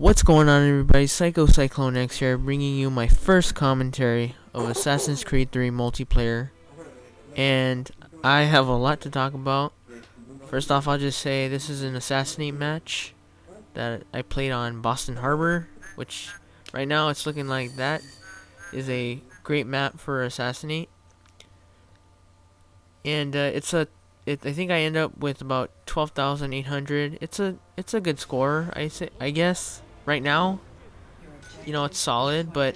What's going on, everybody? Psycho Cyclone X here, bringing you my first commentary of Assassin's Creed 3 multiplayer, and I have a lot to talk about. First off, I'll just say this is an Assassinate match that I played on Boston Harbor, which right now it's looking like that is a great map for Assassinate, and I think I end up with about 12,800. It's a good score, I guess. Right now, it's solid, but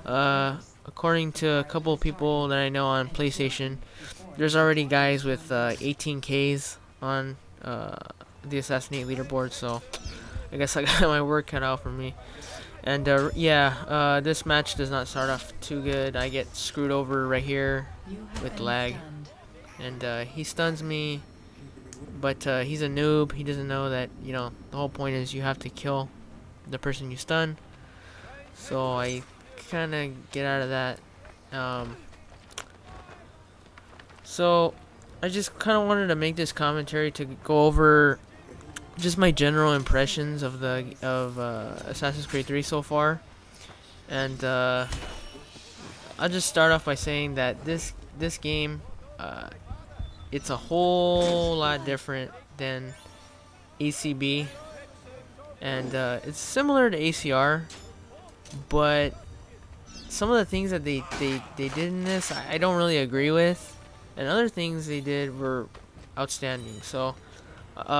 according to a couple of people that I know on PlayStation, there's already guys with 18Ks on the Assassinate leaderboard, so I guess I got my work cut out for me. And this match does not start off too good. I get screwed over right here with lag, and he stuns me, but he's a noob. He doesn't know that the whole point is you have to kill the person you stun. So I kind of get out of that. So I just kind of wanted to make this commentary to go over just my general impressions of Assassin's Creed 3 so far, and I'll just start off by saying that this game, it's a whole lot different than ACB, and it's similar to ACR, but some of the things that they did in this I don't really agree with, and other things they did were outstanding. So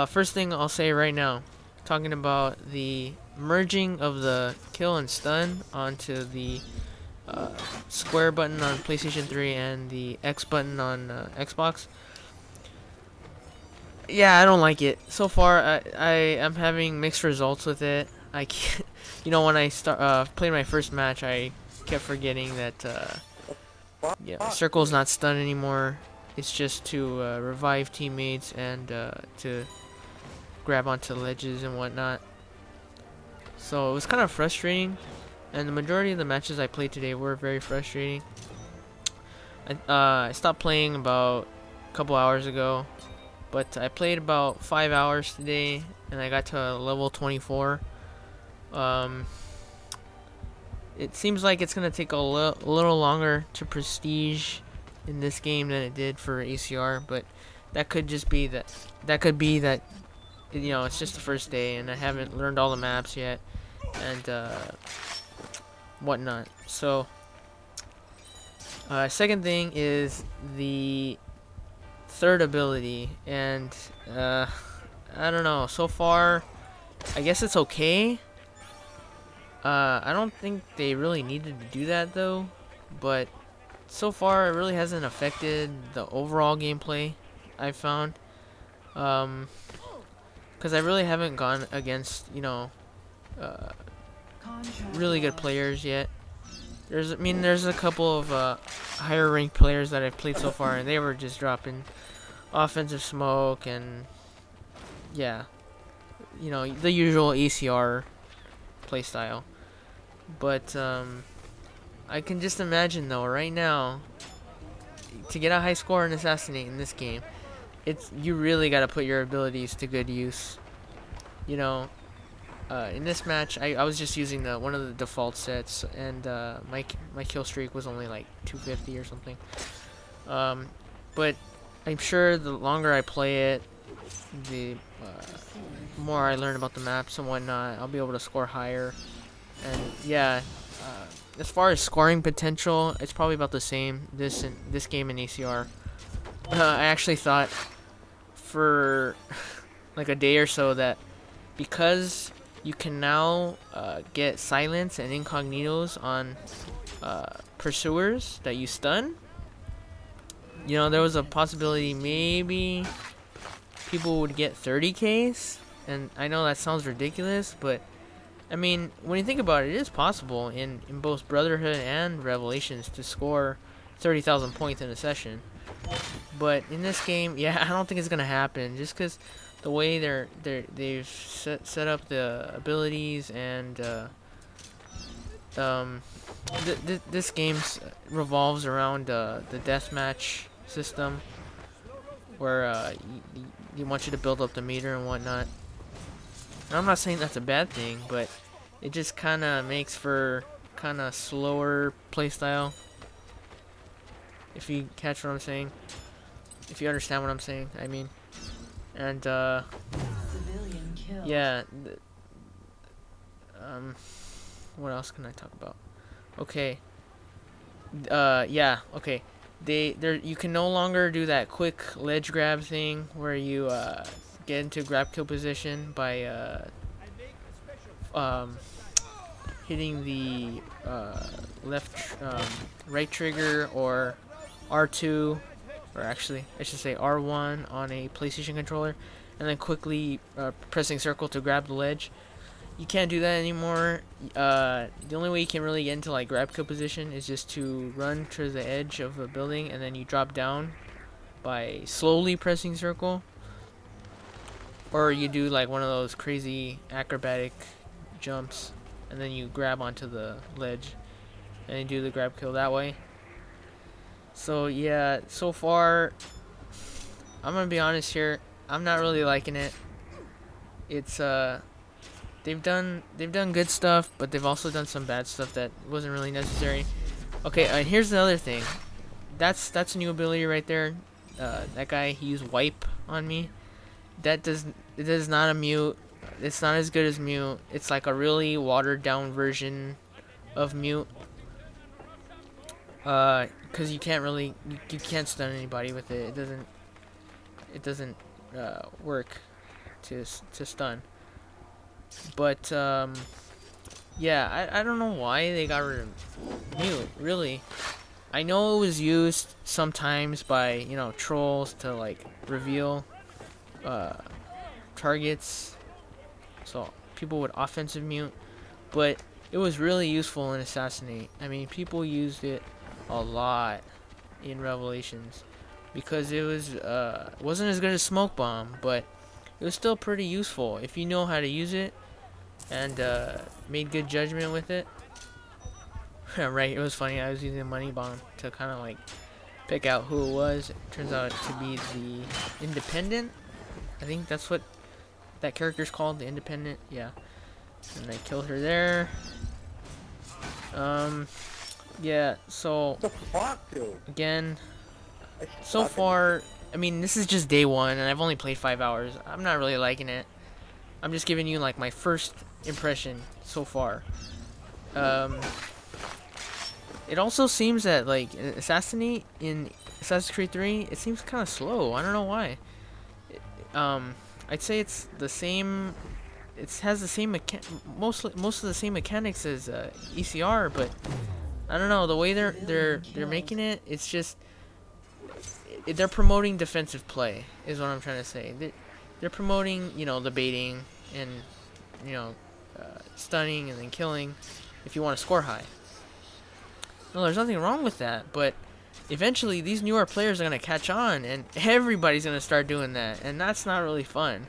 first thing I'll say right now, talking about the merging of the kill and stun onto the square button on PlayStation 3 and the X button on Xbox. Yeah, I don't like it. So far, I'm having mixed results with it. I can't, when I played my first match, I kept forgetting that circle's not stun anymore. It's just to revive teammates and to grab onto ledges and whatnot. So it was kind of frustrating, and the majority of the matches I played today were very frustrating. I stopped playing about a couple hours ago, but I played about 5 hours today, and I got to level 24. It seems like it's gonna take a little longer to prestige in this game than it did for ACR, but that could just be that. That could be that. It's just the first day, and I haven't learned all the maps yet, and whatnot. So, second thing is the third ability, and I don't know. So far, I guess it's okay. I don't think they really needed to do that though, but so far it really hasn't affected the overall gameplay I've found. Because I really haven't gone against really good players yet. There's a couple of higher ranked players that I've played so far, and they were just dropping offensive smoke and the usual ACR playstyle. But I can just imagine though, right now, to get a high score in Assassinate in this game, you really got to put your abilities to good use. In this match, I was just using one of the default sets, and my kill streak was only like 250 or something. But I'm sure the longer I play it, the more I learn about the maps and whatnot, I'll be able to score higher. And as far as scoring potential, it's probably about the same this game in ACR. I actually thought for like a day or so that because you can now get silence and incognitos on pursuers that you stun, there was a possibility maybe people would get 30Ks, and I know that sounds ridiculous, but I mean, when you think about it, it is possible in both Brotherhood and Revelations to score 30,000 points in a session. But in this game, I don't think it's gonna happen, just because the way they've set up the abilities, and this game revolves around the deathmatch system, where you want you to build up the meter and whatnot. And I'm not saying that's a bad thing, but It just kind of makes for kind of slower playstyle. If you catch what I'm saying, if you understand what I'm saying, I mean, and yeah. What else can I talk about? Okay. Yeah. Okay. You can no longer do that quick ledge grab thing where you get into grab kill position by hitting the right trigger or R2, or actually I should say R1 on a PlayStation controller, and then quickly pressing circle to grab the ledge. You can't do that anymore. The only way you can really get into like grab kill position is just to run to the edge of a building and then you drop down by slowly pressing circle, or you do like one of those crazy acrobatic jumps and then you grab onto the ledge and you do the grab kill that way. So yeah, so far I'm gonna be honest here, I'm not really liking it. It's they've done good stuff, but they've also done some bad stuff that wasn't really necessary. Okay, and here's the other thing. That's a new ability right there. That guy, he used wipe on me. It does not a mute. It's not as good as mute. It's like a really watered down version of mute. Cause you can't really you can't stun anybody with it. It doesn't work to stun. But yeah, I don't know why they got rid of mute, really. I know it was used sometimes by, you know, trolls to like reveal targets, so people would offensive mute, but it was really useful in Assassinate. I mean, people used it a lot in Revelations because it wasn't as good as Smoke Bomb, but it was still pretty useful if you know how to use it and made good judgment with it. Right, it was funny. I was using Money Bomb to kind of like pick out who it was. It turns out to be the Independent. I think that's what that character's called, the Independent. Yeah, and I killed her there. Yeah. So again, so far, I mean, this is just day one, and I've only played 5 hours. I'm not really liking it. I'm just giving you like my first impression so far. It also seems that like Assassinate in Assassin's Creed 3, it seems kind of slow. I don't know why. I'd say it's the same. It has the same most of the same mechanics as ECR, but I don't know, the way they're making it. It's just they're promoting defensive play is what I'm trying to say. They're promoting, you know, the baiting and, you know, stunning and then killing if you want to score high. No, there's nothing wrong with that, but eventually these newer players are going to catch on and everybody's going to start doing that, and that's not really fun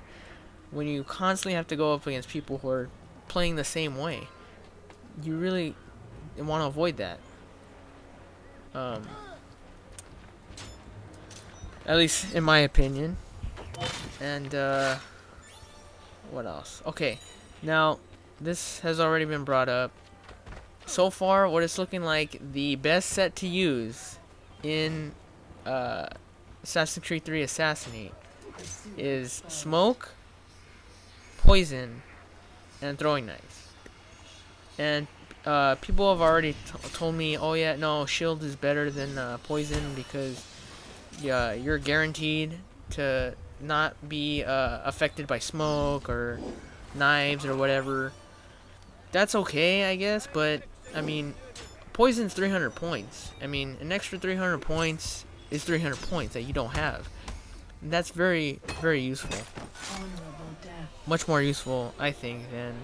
when you constantly have to go up against people who are playing the same way. You really want to avoid that. At least in my opinion. And what else? Okay, now this has already been brought up. So far, what it's looking like, the best set to use in Assassin's Creed 3 Assassinate is Smoke, Poison, and Throwing Knives. And people have already told me, oh yeah, no, Shield is better than Poison because you're guaranteed to not be affected by smoke or knives or whatever. That's okay, I guess, but I mean, Poison's 300 points. I mean, an extra 300 points is 300 points that you don't have. And that's very, very useful. Much more useful, I think, than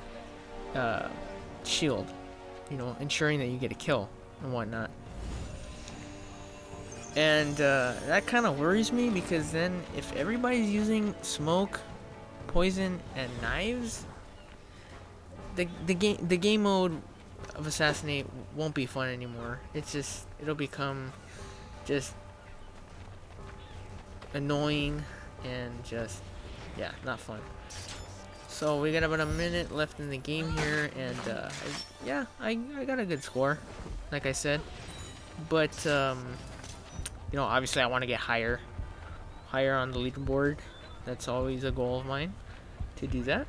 Shield. You know, ensuring that you get a kill and whatnot. And that kind of worries me because then if everybody's using smoke, poison, and knives, the game mode of Assassinate won't be fun anymore. It'll become just annoying and just, yeah, not fun. So we got about a minute left in the game here, and yeah, I got a good score, like I said. But you know, obviously I want to get higher on the leaderboard. That's always a goal of mine to do that.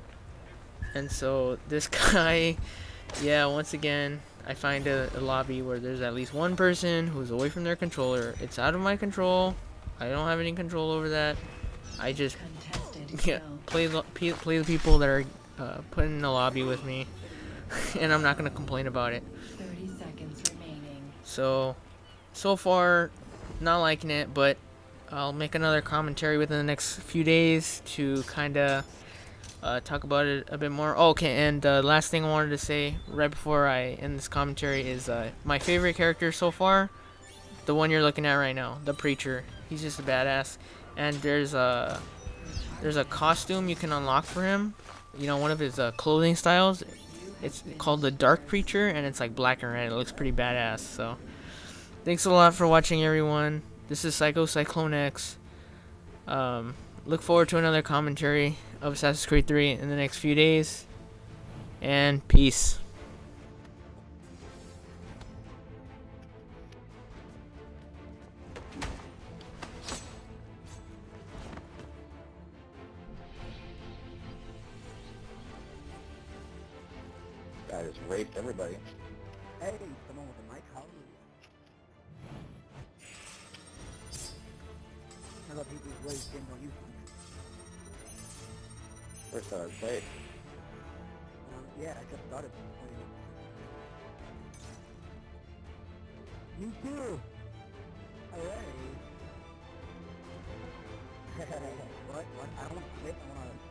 And so this guy, yeah, once again, I find a lobby where there's at least one person who's away from their controller. It's out of my control. I don't have any control over that. I just play the people that are put in the lobby with me, and I'm not gonna complain about it. 30 seconds remaining. So far, not liking it, but I'll make another commentary within the next few days to kind of talk about it a bit more. Oh, okay, and last thing I wanted to say right before I end this commentary is my favorite character so far, the one you're looking at right now, the Preacher. He's just a badass, and there's a costume you can unlock for him. You know, one of his clothing styles. It's called the Dark Preacher, and it's like black and red. It looks pretty badass. So, thanks a lot for watching, everyone. This is Psycho Cyclone X. Look forward to another commentary of Assassin's Creed 3 in the next few days. And peace. I just raped everybody. Hey, someone with a mic, hallelujah. I thought people who waste games on YouTube. First time I played. Yeah, I just started playing it. Me too! Hooray! What? I don't want to